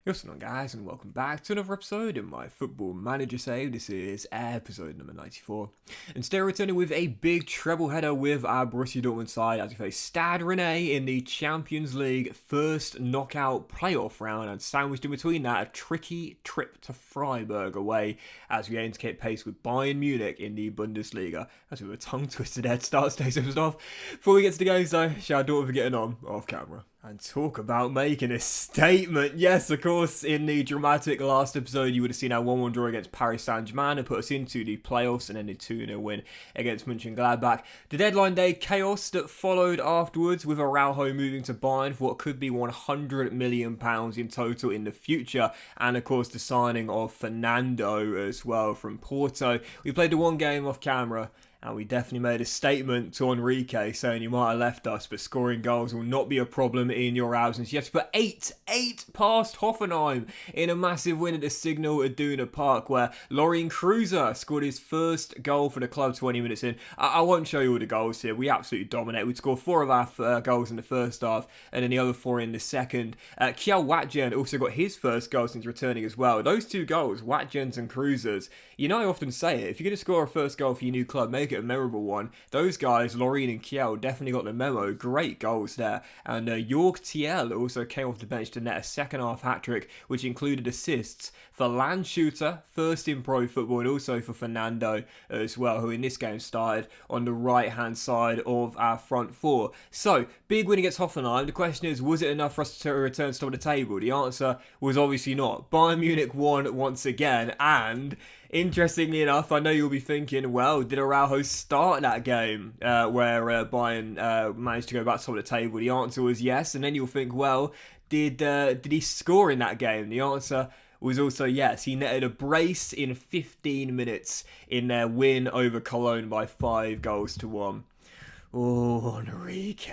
What's going on, guys, and welcome back to another episode in my Football Manager save. This is episode number 94. And today we're returning with a big treble header with our Borussia Dortmund side as we face Stade Rennais in the Champions League first knockout playoff round, and sandwiched in between that a tricky trip to Freiburg away as we aim to keep pace with Bayern Munich in the Bundesliga. As we were tongue-twisted head start, stay some stuff. Before we get to the games though, shout out for getting on off camera. And talk about making a statement. Yes, of course, in the dramatic last episode, you would have seen our 1-1 draw against Paris Saint-Germain and put us into the playoffs, and then a 2-0 win against Mönchengladbach. The deadline day chaos that followed afterwards, with Araujo moving to Bayern for what could be £100 million in total in the future. And of course, the signing of Fernando as well from Porto. We played the one game off camera, and we definitely made a statement to Enrique saying you might have left us, but scoring goals will not be a problem in your absence. You have to put 8 past Hoffenheim in a massive win at the Signal Iduna Park, where Lorien Kreuzer scored his first goal for the club 20 minutes in. I won't show you all the goals here. We absolutely dominate. We scored 4 of our goals in the first half, and then the other 4 in the second. Kjell Watjen also got his first goal since returning as well. Those 2 goals, Watjen's and Kreuzer's, you know I often say it, if you're going to score a first goal for your new club, make it a memorable one. Those guys, Lorien and Kjell, definitely got the memo. Great goals there. And Jorg Thiel also came off the bench to net a second half hat-trick, which included assists for Landshooter, first in pro football, and also for Fernando as well, who in this game started on the right-hand side of our front 4. So, big win against Hoffenheim. The question is, was it enough for us to return to top of the table? The answer was obviously not. Bayern Munich won once again, and interestingly enough, I know you'll be thinking, well, did Araujo start that game where Bayern managed to go back to top of the table? The answer was yes, and then you'll think, well, did he score in that game? The answer was also yes. He netted a brace in 15 minutes in their win over Cologne by 5-1. Oh, Enrique.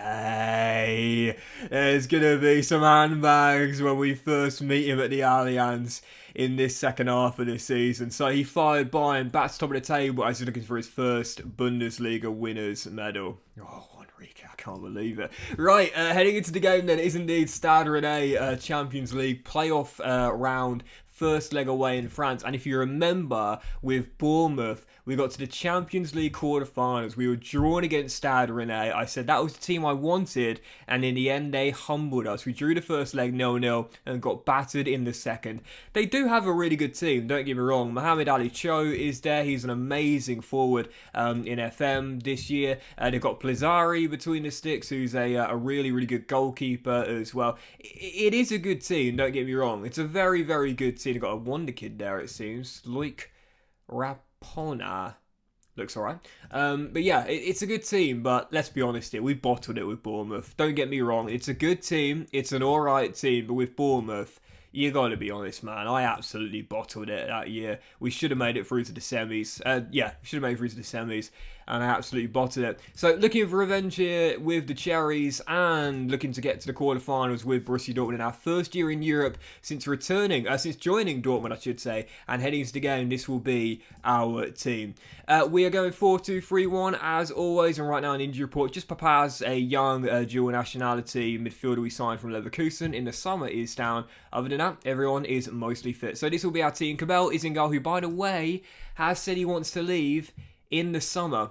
There's going to be some handbags when we first meet him at the Allianz in this second half of this season. So he fired Bayern back to top of the table as he's looking for his first Bundesliga winners medal. Oh, Enrique, I can't believe it. Right, heading into the game then is indeed Stade Rennais Champions League playoff round. First leg away in France. And if you remember, with Bournemouth, we got to the Champions League quarterfinals. We were drawn against Stade Rennais. I said that was the team I wanted, and in the end, they humbled us. We drew the first leg 0-0 and got battered in the second. They do have a really good team, don't get me wrong. Mohamed Ali Cho is there. He's an amazing forward in FM this year. They've got Plazari between the sticks, who's a really, really good goalkeeper as well. It is a good team, don't get me wrong. It's a very, very good team. They've got a wonder kid there, it seems. Loic Rapona. Looks alright. But yeah, it's a good team, but let's be honest here. We bottled it with Bournemouth. Don't get me wrong. It's a good team. It's an alright team, but with Bournemouth, you got to be honest, man. I absolutely bottled it that year. We should have made it through to the semis. We should have made it through to the semis, and I absolutely bottled it. So looking for revenge here with the Cherries, and looking to get to the quarterfinals with Borussia Dortmund in our first year in Europe since joining Dortmund, I should say, and heading into the game. This will be our team. We are going 4-2-3-1 as always, and right now an injury report. Just Papaz, a young dual nationality midfielder we signed from Leverkusen in the summer, is down. Other than that, everyone is mostly fit. So this will be our team. Cabell is in goal, who, by the way, has said he wants to leave in the summer.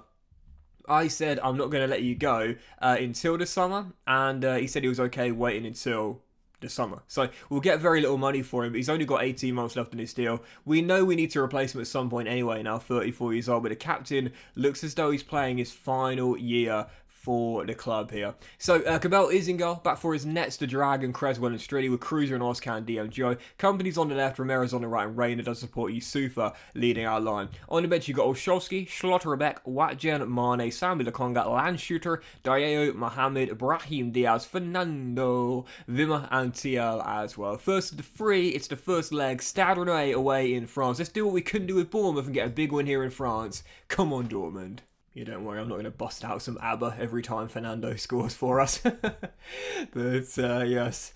I said I'm not going to let you go until the summer, and he said he was okay waiting until the summer. So we'll get very little money for him, but he's only got 18 months left in his deal. We know we need to replace him at some point anyway, now 34 years old, but the captain looks as though he's playing his final year for the club here. So Cabell is in goal, back for his nets to Dragon, Creswell and Strilly, with Kreuzer and Oscar and DMGO. Company's on the left, Ramirez on the right, and Rayner does support Yusufa leading our line. On the bench, you've got Olszewski, Schlotterbeck, Watjen, Mane, Sambi Lakonga, Landshooter, Diao, Mohamed, Brahim Diaz, Fernando, Wimmer and TL as well. First of the 3, it's the first leg, Stade Rennais away in France. Let's do what we couldn't do with Bournemouth and get a big win here in France. Come on, Dortmund. Yeah, don't worry, I'm not going to bust out some ABBA every time Fernando scores for us. But, yes.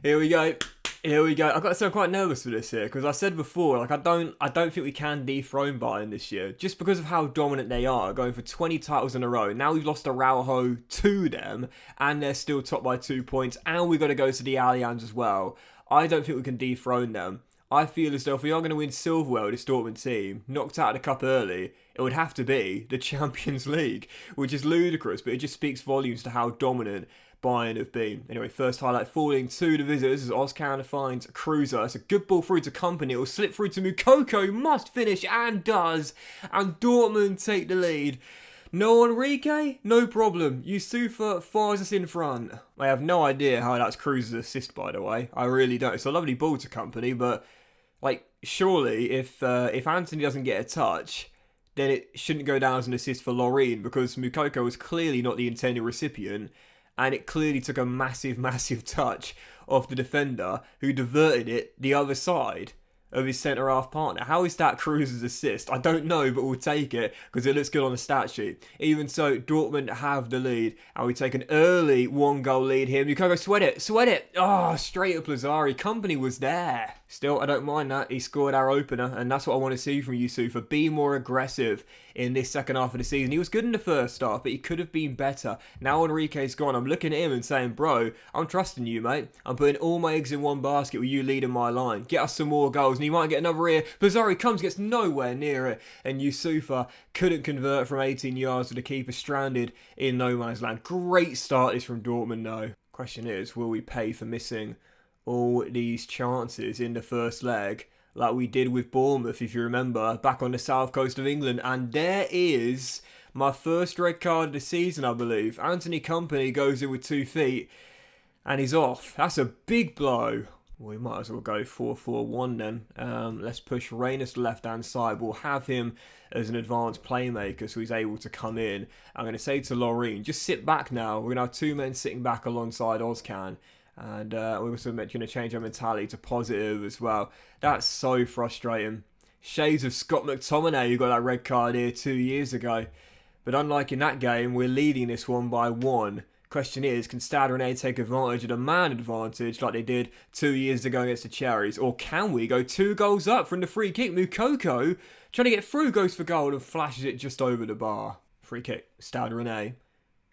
Here we go. I've got to say I'm quite nervous for this here, because I said before, like I don't think we can dethrone Bayern this year, just because of how dominant they are, going for 20 titles in a row. Now we've lost Araujo to them, and they're still top by 2 points, and we've got to go to the Allianz as well. I don't think we can dethrone them. I feel as though if we are going to win silverware with this Dortmund team, knocked out of the cup early, it would have to be the Champions League, which is ludicrous, but it just speaks volumes to how dominant Bayern have been. Anyway, first highlight falling to the visitors as Ozcan finds Cruiser. It's a good ball through to Company. It will slip through to Moukoko, must finish, and does. And Dortmund take the lead. No Enrique? No problem. Yusufa fires us in front. I have no idea how that's Cruiser's assist, by the way. I really don't. It's a lovely ball to Company, but surely if Anthony doesn't get a touch, then it shouldn't go down as an assist for Loreen, because Moukoko was clearly not the intended recipient, and it clearly took a massive, massive touch off the defender, who diverted it the other side of his centre-half partner. How is that Cruz's assist? I don't know, but we'll take it because it looks good on the stat sheet. Even so, Dortmund have the lead, and we take an early one-goal lead here. Moukoko, sweat it! Oh, straight up Lazari. Company was there. Still, I don't mind that. He scored our opener, and that's what I want to see from Yusufa. Be more aggressive in this second half of the season. He was good in the first half, but he could have been better. Now Enrique's gone, I'm looking at him and saying, bro, I'm trusting you, mate. I'm putting all my eggs in one basket with you leading my line. Get us some more goals, and he might get another here. Lazari comes, gets nowhere near it, and Yusufa couldn't convert from 18 yards with the keeper stranded in no man's land. Great start this from Dortmund, though. Question is, will we pay for missing all these chances in the first leg like we did with Bournemouth, if you remember, back on the south coast of England? And there is my first red card of the season, I believe. Anthony Company goes in with 2 feet and he's off. That's a big blow. We might as well go 4-4-1 then. Let's push Reina to the left-hand side. We'll have him as an advanced playmaker, so he's able to come in. I'm going to say to Loreen, just sit back now. We're going to have 2 men sitting back alongside Ozcan. And we're also going to change our mentality to positive as well. That's so frustrating. Shades of Scott McTominay, who got that red card here 2 years ago. But unlike in that game, we're leading this one by 1. Question is, can Stade Rennais take advantage of the man advantage like they did 2 years ago against the Cherries? Or can we go 2 goals up from the free kick? Moukoko, trying to get through, goes for goal and flashes it just over the bar. Free kick, Stade Rennais,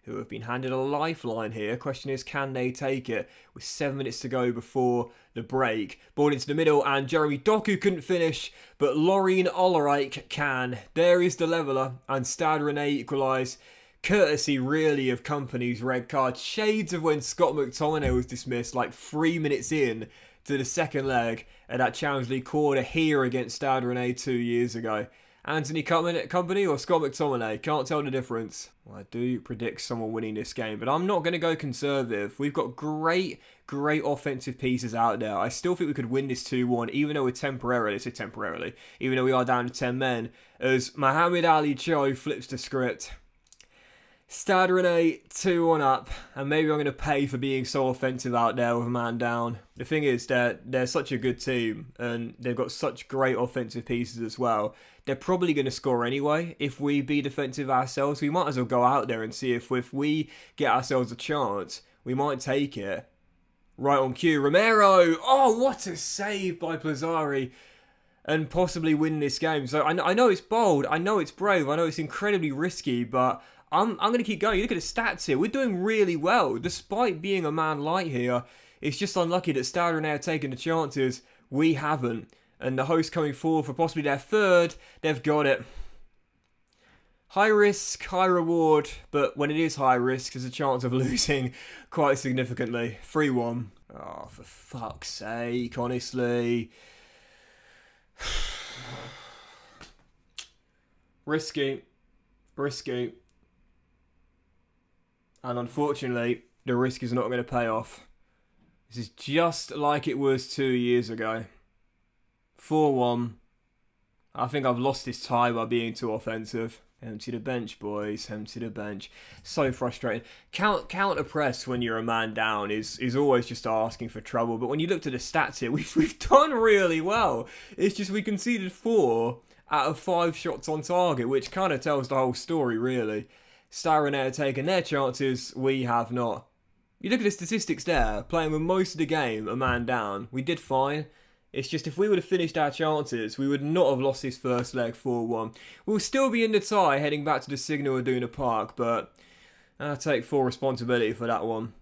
who have been handed a lifeline here. Question is, can they take it? With 7 minutes to go before the break. Ball into the middle, and Jeremy Doku couldn't finish, but Loreen Ollerike can. There is the leveller, and Stade Rennais equalise, courtesy really of Company's red card. Shades of when Scott McTominay was dismissed, like 3 minutes in to the second leg at that Champions League quarter here against Stade Rennais 2 years ago. Anthony Company or Scott McTominay? Can't tell the difference. Well, I do predict someone winning this game, but I'm not going to go conservative. We've got great offensive pieces out there. I still think we could win this 2-1, even though even though we are down to 10 men, as Mohamed Ali Cho flips the script. Stade Rennais 2-1 up, and maybe I'm going to pay for being so offensive out there with a man down. The thing is that they're such a good team, and they've got such great offensive pieces as well. They're probably going to score anyway. If we be defensive ourselves, we might as well go out there and see if we get ourselves a chance, we might take it. Right on cue, Romero! Oh, what a save by Plazzari! And possibly win this game. So I know it's bold, I know it's brave, I know it's incredibly risky, but I'm going to keep going. You look at the stats here. We're doing really well. Despite being a man light here, it's just unlucky that Stade Rennais are taking the chances. We haven't. And the hosts coming forward for possibly their third, they've got it. High risk, high reward. But when it is high risk, there's a chance of losing quite significantly. 3-1. Oh, for fuck's sake, honestly. Risky. And unfortunately, the risk is not going to pay off. This is just like it was 2 years ago. 4-1. I think I've lost this tie by being too offensive. Empty the bench, boys. Empty the bench. So frustrating. Counter press when you're a man down is always just asking for trouble. But when you look to the stats here, we've done really well. It's just we conceded 4 out of 5 shots on target, which kind of tells the whole story, really. Stade Rennais have taken their chances, we have not. You look at the statistics there, playing with most of the game, a man down. We did fine. It's just if we would have finished our chances, we would not have lost this first leg 4-1. We'll still be in the tie heading back to the Signal Iduna Park, but I'll take full responsibility for that one.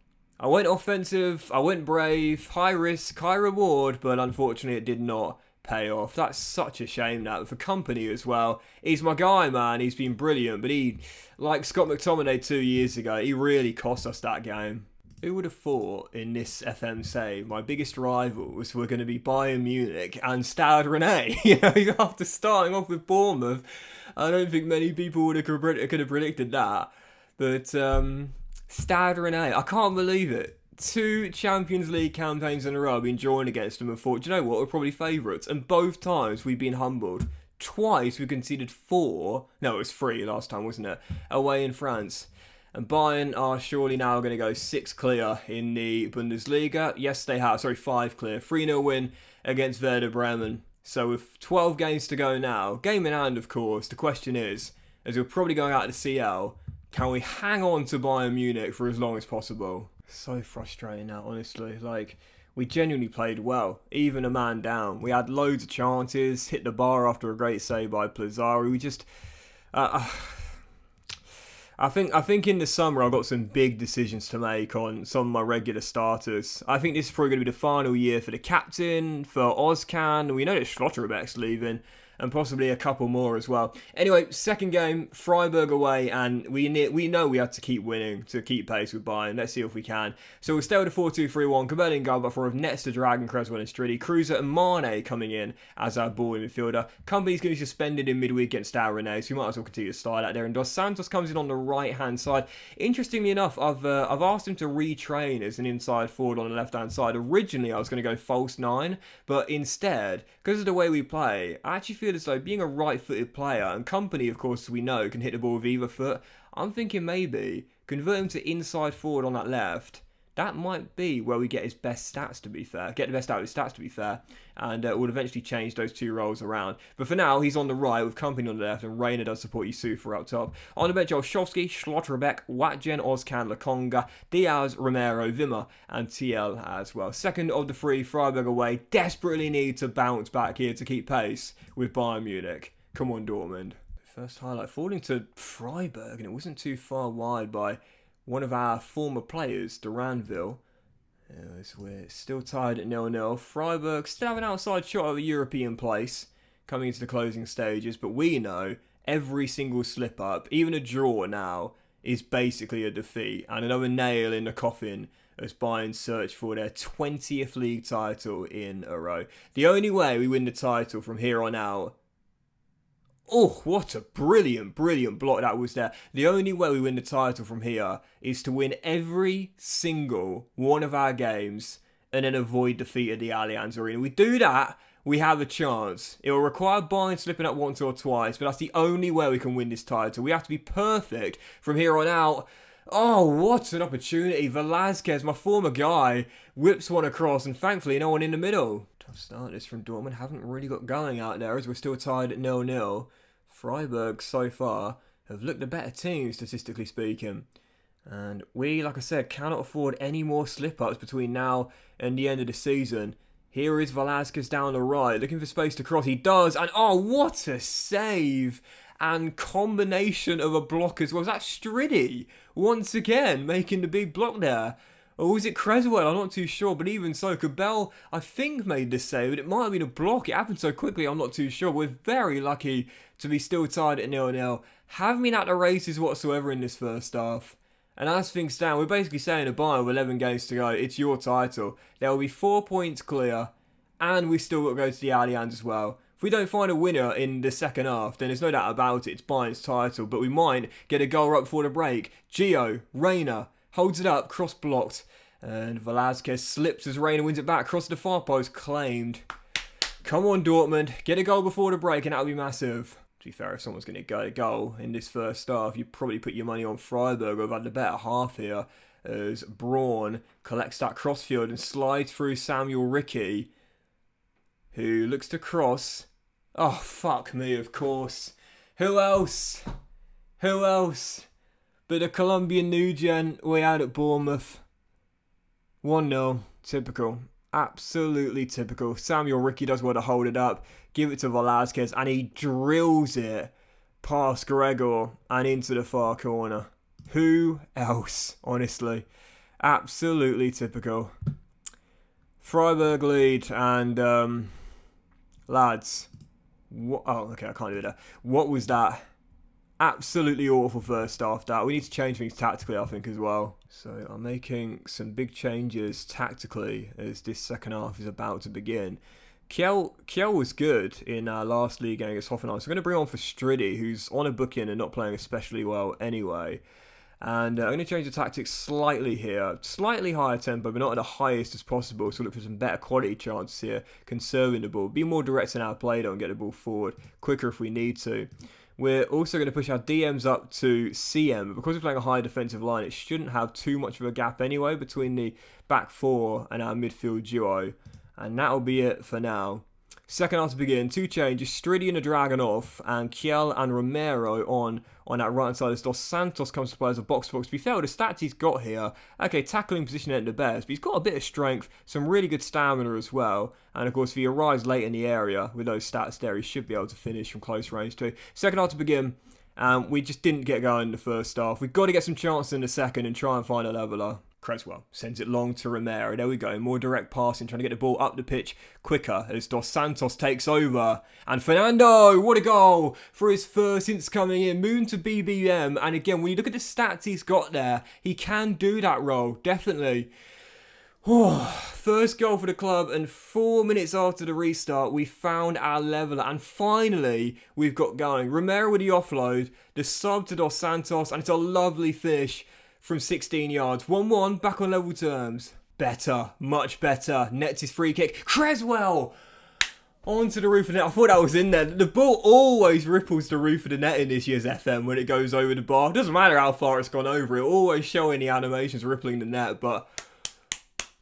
I went offensive, I went brave, high risk, high reward, but unfortunately it did not pay off. That's such a shame now for Company as well. He's my guy, man. He's been brilliant, but he, like Scott McTominay 2 years ago, he really cost us that game. Who would have thought in this FM save my biggest rivals were going to be Bayern Munich and Stade Rennais? After starting off with Bournemouth, I don't think many people could have predicted that. But Stade Rennais, I can't believe it. 2 Champions League campaigns in a row, I've been drawing against them and thought, do you know what, we're probably favourites. And both times we've been humbled. Twice we conceded 4, no, it was 3 last time, wasn't it? Away in France. And Bayern are surely now going to go 6 clear in the Bundesliga. Yes, they have. 5 clear. 3-0 win against Werder Bremen. So with 12 games to go now, game in hand, of course, the question is, as we're probably going out of the CL, can we hang on to Bayern Munich for as long as possible? So frustrating now, honestly. We genuinely played well, even a man down. We had loads of chances, hit the bar after a great save by Plazzari. We just... I think in the summer I've got some big decisions to make on some of my regular starters. I think this is probably going to be the final year for the captain, for Ozcan. We know that Schlotterbeck's leaving, and possibly a couple more as well. Anyway, second game, Freiburg away, and we know we had to keep winning to keep pace with Bayern. Let's see if we can. So we'll stay with a 4-2-3-1. Cabell in goal, but for Netzer, Dragon, Creswell and Striddy. Cruiser and Mane coming in as our ball midfielder. Company's going to be suspended in midweek against Stade Rennais, so we might as well continue to style out there. And Dos Santos comes in on the right-hand side. Interestingly enough, I've asked him to retrain as an inside forward on the left-hand side. Originally, I was going to go false 9, but instead, because of the way we play, I actually feel as though being a right-footed player, and Company, of course, we know, can hit the ball with either foot, I'm thinking maybe convert him to inside forward on that left. That might be where we get his best stats, to be fair. Get the best out of his stats, to be fair. And we'll eventually change those 2 roles around. But for now, he's on the right with Company on the left, and Reina does support Yusufa up top. On the bench, Olszewski, Schlotterbeck, Watjen, Ozcan, Lakonga, Diaz, Romero, Wimmer, and TL as well. Second of the 3, Freiburg away. Desperately need to bounce back here to keep pace with Bayern Munich. Come on, Dortmund. First highlight, falling to Freiburg, and it wasn't too far wide by one of our former players, Duranville. As we're still tied at 0-0. Freiburg still have an outside shot of a European place coming into the closing stages, but we know every single slip-up, even a draw now, is basically a defeat. And another nail in the coffin as Bayern search for their 20th league title in a row. The only way we win the title from here on out... Oh, what a brilliant block that was there. The only way we win the title from here is to win every single one of our games and then avoid defeat at the Allianz Arena. We do that, we have a chance. It will require Bayern slipping up once or twice, but that's the only way we can win this title. We have to be perfect from here on out. Oh, what an opportunity. Velasquez, my former guy, whips one across, and thankfully no one in the middle. Tough starters from Dortmund. Haven't really got going out there as we're still tied at 0-0. Freiburg, so far, have looked the better team, statistically speaking. And we, like I said, cannot afford any more slip-ups between now and the end of the season. Here is Velasquez down the right, looking for space to cross. He does, and oh, what a save! And combination of a block as well. Was that Striddy? Once again, making the big block there. Or was it Creswell? I'm not too sure. But even so, Cabell, I think, made this save. But it might have been a block. It happened so quickly, I'm not too sure. We're very lucky to be still tied at 0-0. Haven't been at the races whatsoever in this first half. And as things stand, we're basically saying to Bayern with 11 games to go, it's your title. There will be 4 points clear. And we still got to go to the Allianz as well. If we don't find a winner in the second half, then there's no doubt about it. It's Bayern's title. But we might get a goal right before the break. Gio, Reina, holds it up, cross-blocked. And Velasquez slips as Reina wins it back. Across the far post, claimed. Come on, Dortmund. Get a goal before the break and that'll be massive. To be fair, if someone's going to get a goal in this first half, you'd probably put your money on Freiburg. We've had the better half here as Braun collects that crossfield and slides through Samuel Ricky, who looks to cross. Oh, fuck me, of course. Who else? Who else? But the Colombian new gen way out at Bournemouth. 1-0. Typical. Absolutely typical. Samuel Ricky does well to hold it up. Give it to Velasquez. And he drills it past Gregor and into the far corner. Who else, honestly? Absolutely typical. Freiburg lead and, lads. What? Oh, okay, I can't do that. What was that? Absolutely awful first half. That we need to change things tactically, I think, as well. So I'm making some big changes tactically as this second half is about to begin. Kiel was good in our last league game against Hoffenheim. So we're going to bring on for Striddy, who's on a booking and not playing especially well anyway. And I'm going to change the tactics slightly here. Slightly higher tempo, but not at the highest as possible. So look for some better quality chances here. Conserving the ball. Be more direct in our play though and get the ball forward quicker if we need to. We're also going to push our DMs up to CM. But because we're playing a high defensive line, it shouldn't have too much of a gap anyway between the back four and our midfield duo. And that'll be it for now. Second half to begin. Two changes. Striddy and the Dragon off. And Kiel and Romero on that right hand side as Dos Santos comes to play as a box-to-box. To be fair, the stats he's got here, okay, tackling position ain't the best, but he's got a bit of strength, some really good stamina as well. And of course, if he arrives late in the area with those stats there, he should be able to finish from close range too. Second half to begin. We just didn't get going in the first half. We've got to get some chances in the second and try and find a leveller. Creswell sends it long to Romero. There we go. More direct passing, trying to get the ball up the pitch quicker as Dos Santos takes over. And Fernando, what a goal for his first since coming in. Moon to BBM. And again, when you look at the stats he's got there, he can do that role. Definitely. First goal for the club, and 4 minutes after the restart, we found our leveller, and finally we've got going. Romero with the offload, the sub to Dos Santos, and it's a lovely finish from 16 yards. 1-1, back on level terms. Better, much better. Nets his free kick. Creswell! Onto the roof of the net. I thought that was in there. The ball always ripples the roof of the net in this year's FM when it goes over the bar. Doesn't matter how far it's gone over. It always showing the animations rippling the net, but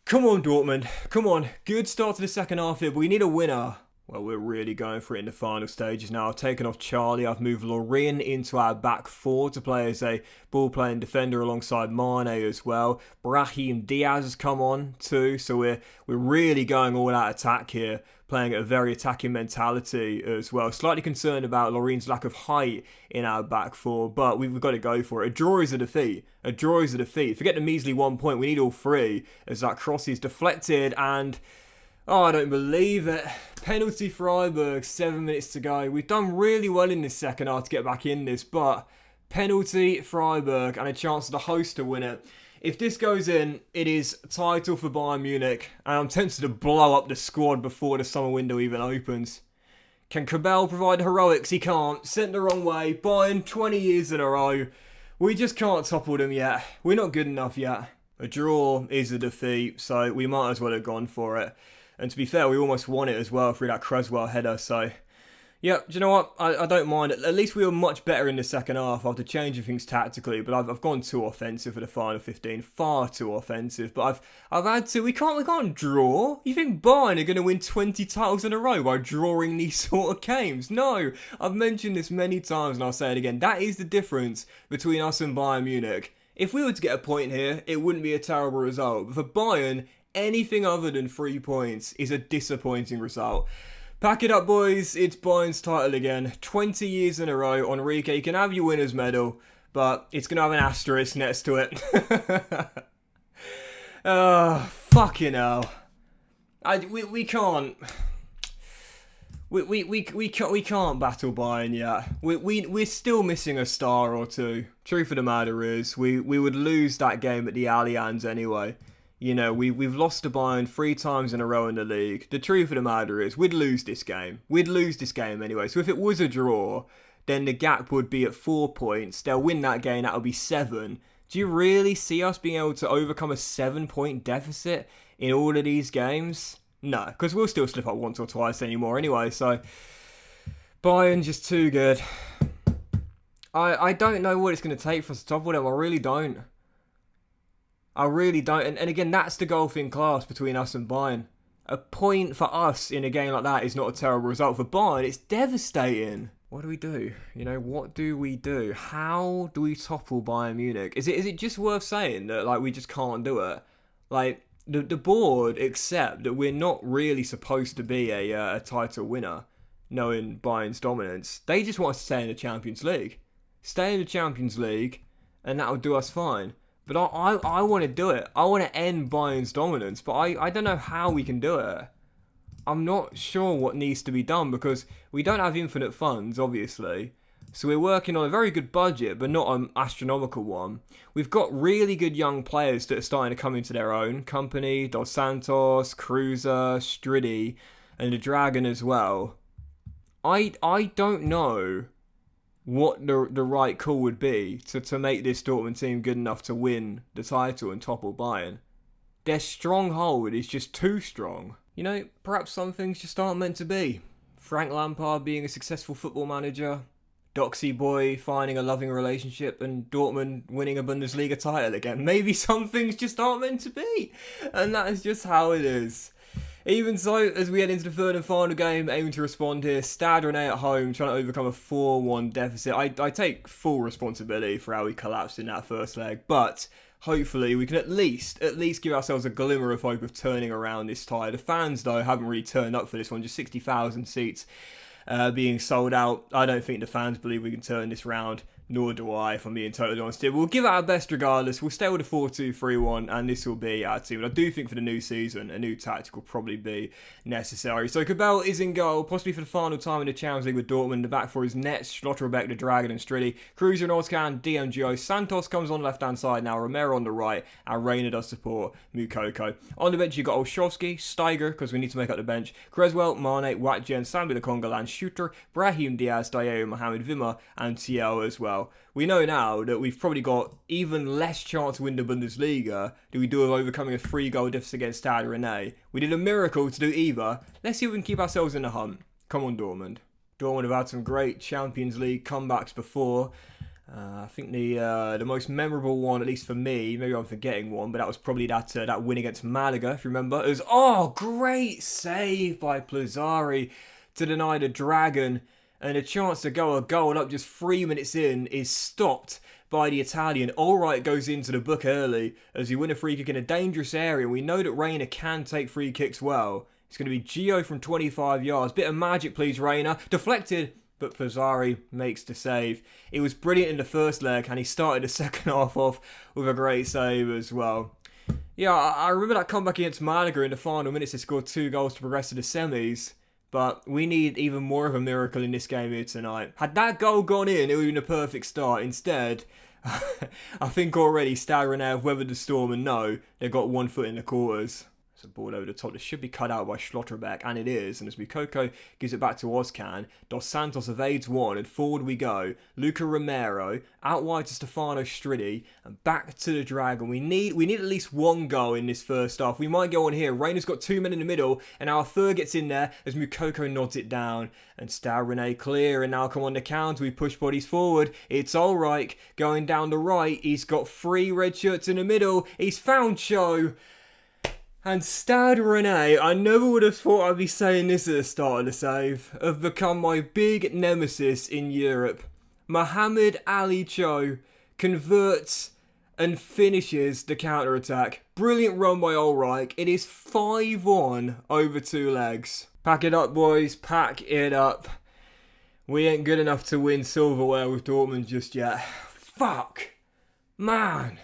come on, Dortmund. Come on. Good start to the second half here, but we need a winner. Well, we're really going for it in the final stages now. I've taken off Charlie. I've moved Lorin into our back four to play as a ball-playing defender alongside Mane as well. Brahim Diaz has come on too, so we're really going all out attack here, playing at a very attacking mentality as well. Slightly concerned about Lorin's lack of height in our back four, but we've got to go for it. A draw is a defeat. A draw is a defeat. Forget the measly 1 point. We need all three as that cross is deflected and... oh, I don't believe it. Penalty Freiburg, 7 minutes to go. We've done really well in this second half to get back in this, but penalty Freiburg and a chance for the host to win it. If this goes in, it is title for Bayern Munich, and I'm tempted to blow up the squad before the summer window even opens. Can Cabell provide heroics? He can't. Sent the wrong way. Bayern 20 years in a row. We just can't topple them yet. We're not good enough yet. A draw is a defeat, so we might as well have gone for it. And to be fair, we almost won it as well through that Creswell header. So, yeah, do you know what? I don't mind. At least we were much better in the second half after changing things tactically. But I've gone too offensive for the final 15. Far too offensive. But I've had to. We can't draw. You think Bayern are going to win 20 titles in a row by drawing these sort of games? No. I've mentioned this many times and I'll say it again. That is the difference between us and Bayern Munich. If we were to get a point here, it wouldn't be a terrible result. But for Bayern, anything other than 3 points is a disappointing result. Pack it up, boys. It's Bayern's title again. 20 years in a row. Enrique, you can have your winner's medal, but it's going to have an asterisk next to it. Fucking hell. We can't. We can't battle Bayern yet. We're still missing a star or two. Truth of the matter is, we would lose that game at the Allianz anyway. You know, we've lost to Bayern 3 times in a row in the league. The truth of the matter is, we'd lose this game. We'd lose this game anyway. So if it was a draw, then the gap would be at 4 points. They'll win that game, that'll be 7. Do you really see us being able to overcome a 7-point deficit in all of these games? No, because we'll still slip up once or twice anymore anyway. So, Bayern just too good. I don't know what it's going to take for us to topple them. I really don't. And again, that's the golfing class between us and Bayern. A point for us in a game like that is not a terrible result. For Bayern, it's devastating. What do we do? You know, what do we do? How do we topple Bayern Munich? Is it just worth saying that, like, we just can't do it? Like, the board accept that we're not really supposed to be a title winner, knowing Bayern's dominance. They just want us to stay in the Champions League. Stay in the Champions League, and that'll do us fine. But I want to do it. I want to end Bayern's dominance, but I don't know how we can do it. I'm not sure what needs to be done because we don't have infinite funds, obviously. So we're working on a very good budget, but not an astronomical one. We've got really good young players that are starting to come into their own. Company, Dos Santos, Cruiser, Striddy, and the Dragon as well. I don't know what the right call would be to make this Dortmund team good enough to win the title and topple Bayern. Their stronghold is just too strong. You know, perhaps some things just aren't meant to be. Frank Lampard being a successful football manager, Doxy Boy finding a loving relationship, and Dortmund winning a Bundesliga title again. Maybe some things just aren't meant to be. And that is just how it is. Even so, as we head into the third and final game, aiming to respond here, Stade Rennais at home, trying to overcome a 4-1 deficit. I take full responsibility for how we collapsed in that first leg, but hopefully we can at least give ourselves a glimmer of hope of turning around this tie. The fans, though, haven't really turned up for this one, just 60,000 seats being sold out. I don't think the fans believe we can turn this round, nor do I, if I'm being totally honest here. We'll give it our best regardless. We'll stay with a 4-2-3-1, and this will be our team. And I do think for the new season, a new tactic will probably be necessary. So Cabell is in goal, possibly for the final time in the Champions League with Dortmund. The back four is Netz, Schlotterbeck, the Dragon, and Striddy. Cruiser and Ozcan, DMGO. Santos comes on the left-hand side now, Romero on the right, and Reina does support Mukoko. On the bench, you've got Olszewski, Steiger, because we need to make up the bench, Creswell, Mane, Watjen, Sambi Congolan, Shooter, Brahim Diaz, Dayo, Mohamed Vimmer, and TL as well. We know now that we've probably got even less chance to win the Bundesliga than we do of overcoming a 3-goal deficit against Stade Rennais. We did a miracle to do either. Let's see if we can keep ourselves in the hunt. Come on, Dortmund. Dortmund have had some great Champions League comebacks before. I think the most memorable one, at least for me, maybe I'm forgetting one, but that was probably that win against Malaga, if you remember. It was, great save by Plazzari to deny the Dragon. And a chance to go a goal up just 3 minutes in is stopped by the Italian. Allright goes into the book early as we win a free kick in a dangerous area. We know that Reina can take free kicks well. It's going to be Gio from 25 yards. Bit of magic, please, Reina. Deflected, but Plazzari makes the save. It was brilliant in the first leg, and he started the second half off with a great save as well. Yeah, I remember that comeback against Malaga in the final minutes. They scored 2 goals to progress to the semis. But we need even more of a miracle in this game here tonight. Had that goal gone in, it would have been a perfect start. Instead, I think already Stade Rennais have weathered the storm and know they've got 1 foot in the quarters. It's a ball over the top. This should be cut out by Schlotterbeck, and it is. And as Mukoko gives it back to Ozcan, Dos Santos evades one, and forward we go. Luca Romero, out wide to Stefano Striddy, and back to the Dragon. We need at least 1 goal in this first half. We might go on here. Reina's got 2 men in the middle, and our third gets in there as Mukoko nods it down. And Stade Rennais clear, and now come on the counter. We push bodies forward. It's Ulreich going down the right. He's got 3 red shirts in the middle. He's found Cho. And Stade Rennais, I never would have thought I'd be saying this at the start of the save, have become my big nemesis in Europe. Mohamed Ali Cho converts and finishes the counter-attack. Brilliant run by Ulreich. It is 5-1 over 2 legs. Pack it up, boys. Pack it up. We ain't good enough to win silverware with Dortmund just yet. Fuck. Man.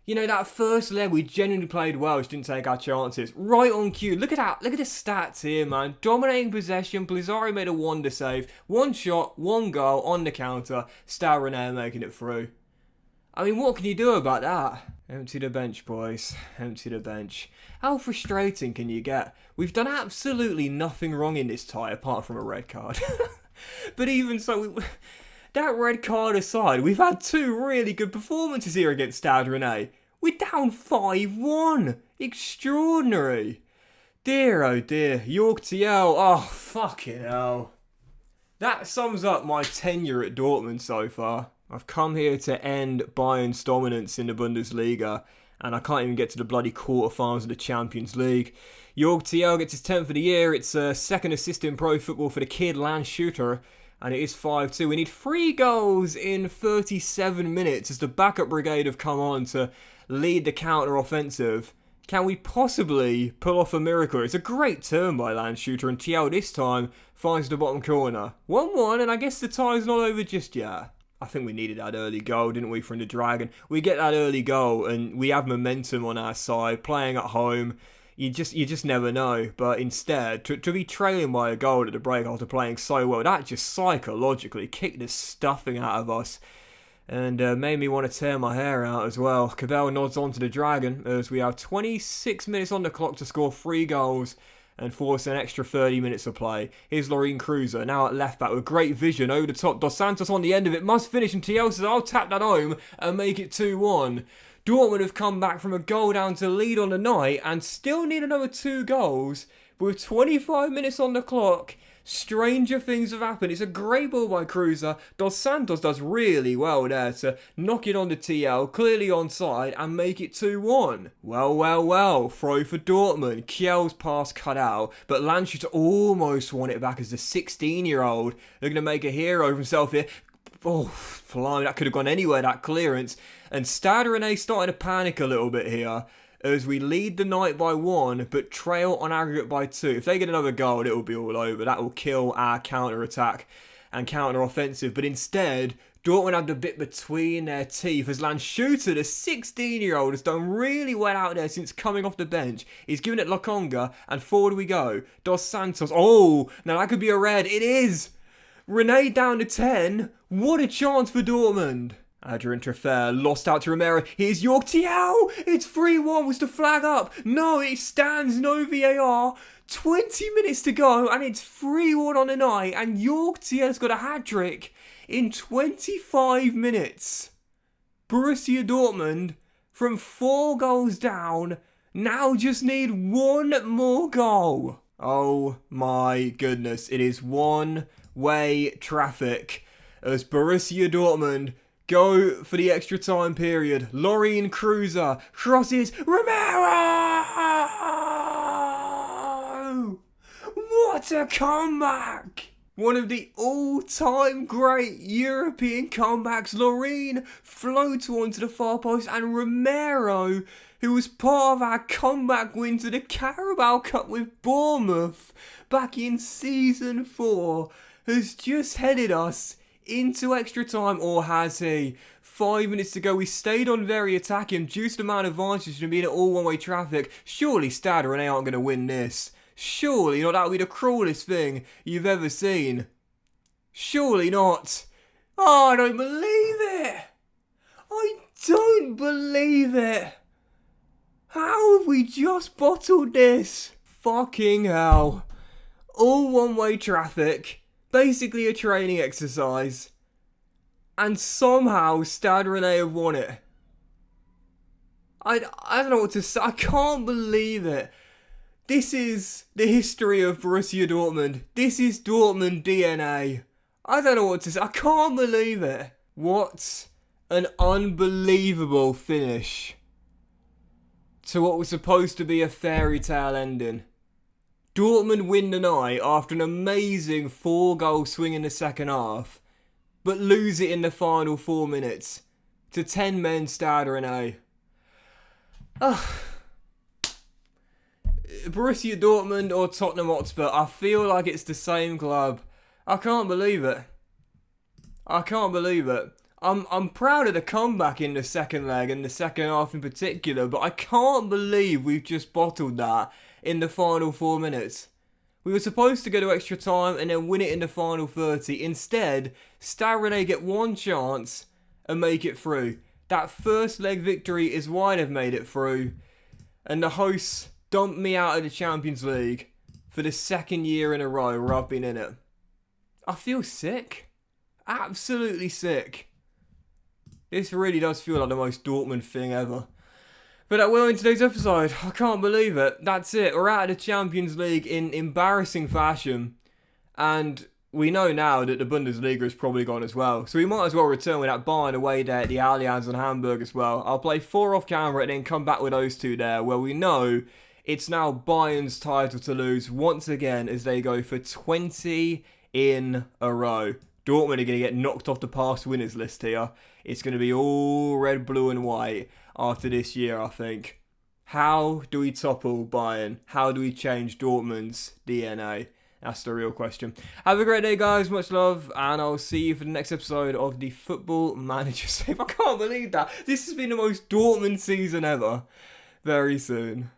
You know, that first leg, we genuinely played well, just didn't take our chances. Right on cue. Look at that. Look at the stats here, man. Dominating possession. Plazzari made a wonder save. 1 shot, 1 goal on the counter. Stade Rennais making it through. I mean, what can you do about that? Empty the bench, boys. Empty the bench. How frustrating can you get? We've done absolutely nothing wrong in this tie, apart from a red card. But even so, that red card aside, we've had 2 really good performances here against Stade Rennais. We're down 5-1. Extraordinary. Dear, oh dear. York TL. Oh, fucking hell. That sums up my tenure at Dortmund so far. I've come here to end Bayern's dominance in the Bundesliga, and I can't even get to the bloody quarterfinals of the Champions League. York TL gets his 10th of the year. It's a 2nd assist in pro football for the kid, Lance Shooter. And it is 5-2. We need 3 goals in 37 minutes as the backup brigade have come on to lead the counter-offensive. Can we possibly pull off a miracle? It's a great turn by Lance Shooter, and TL this time finds the bottom corner. 1-1, and I guess the tie's not over just yet. I think we needed that early goal, didn't we, from the Dragon? We get that early goal and we have momentum on our side, playing at home. You just never know. But instead, to be trailing by a goal at the break after playing so well, that just psychologically kicked the stuffing out of us. And made me want to tear my hair out as well. Cabell nods on to the Dragon as we have 26 minutes on the clock to score 3 goals and force an extra 30 minutes of play. Here's Loreen Cruiser, now at left back with great vision over the top. Dos Santos on the end of it, must finish, and TL says, I'll tap that home and make it 2-1. Dortmund have come back from a goal down to lead on the night and still need another 2 goals. But with 25 minutes on the clock, stranger things have happened. It's a great ball by Cruiser. Dos Santos does really well there to knock it on the TL, clearly onside, and make it 2-1. Well. Throw for Dortmund. Kjell's pass cut out, but Landshut almost won it back as the 16-year-old. They're going to make a hero of himself here. Oh, blimey, that could have gone anywhere, that clearance. And Stade Rennais starting to panic a little bit here, as we lead the night by 1, but trail on aggregate by 2. If they get another goal, it will be all over. That will kill our counter-attack and counter-offensive. But instead, Dortmund had the bit between their teeth as Landshut, the 16-year-old, has done really well out there since coming off the bench. He's given it Lokonga, and forward we go. Dos Santos. Oh, now that could be a red. It is! Rennais down to 10. What a chance for Dortmund. Adrian Treffer lost out to Romero. Here's York TL. It's 3-1. Was the flag up? No, it stands. No VAR. 20 minutes to go and it's 3-1 on the night. And York TL's got a hat-trick in 25 minutes. Borussia Dortmund, from 4 goals down, now just need 1 more goal. Oh my goodness. It is one-way traffic as Borussia Dortmund go for the extra time period. Loreen Cruiser crosses. Romero! What a comeback! One of the all-time great European comebacks. Loreen floats onto the far post, and Romero, who was part of our comeback win to the Carabao Cup with Bournemouth back in season 4, has just headed us into extra time, or has he? 5 minutes to go. We stayed on very attacking, due to the amount of advantage to being at all one-way traffic. Surely Stade Rennais aren't going to win this. Surely not. That would be the cruelest thing you've ever seen. Surely not. Oh, I don't believe it. I don't believe it. How have we just bottled this? Fucking hell. All one-way traffic. Basically a training exercise. And somehow Stade Rennais have won it. I don't know what to say. I can't believe it. This is the history of Borussia Dortmund. This is Dortmund DNA. I don't know what to say. I can't believe it. What an unbelievable finish to what was supposed to be a fairy tale ending. Dortmund win the night after an amazing 4-goal swing in the second half, but lose it in the final 4 minutes to 10 men Stade Rennais. Borussia Dortmund or Tottenham Hotspur, I feel like it's the same club. I can't believe it. I'm proud of the comeback in the second leg and the second half in particular, but I can't believe we've just bottled that in the final 4 minutes. We were supposed to go to extra time and then win it in the final 30. Instead, Stade Rennais get one chance and make it through. That first leg victory is why they've made it through. And the hosts dumped me out of the Champions League for the second year in a row where I've been in it. I feel sick. Absolutely sick. This really does feel like the most Dortmund thing ever. But that will end today's episode. I can't believe it. That's it. We're out of the Champions League in embarrassing fashion. And we know now that the Bundesliga is probably gone as well. So we might as well return with that Bayern away there at the Allianz in Hamburg as well. I'll play 4 off camera and then come back with those 2 there, where we know it's now Bayern's title to lose once again as they go for 20 in a row. Dortmund are going to get knocked off the past winners list here. It's going to be all red, blue and white after this year, I think. How do we topple Bayern? How do we change Dortmund's DNA? That's the real question. Have a great day, guys. Much love, and I'll see you for the next episode of the Football Manager Save. I can't believe that. This has been the most Dortmund season ever. Very soon.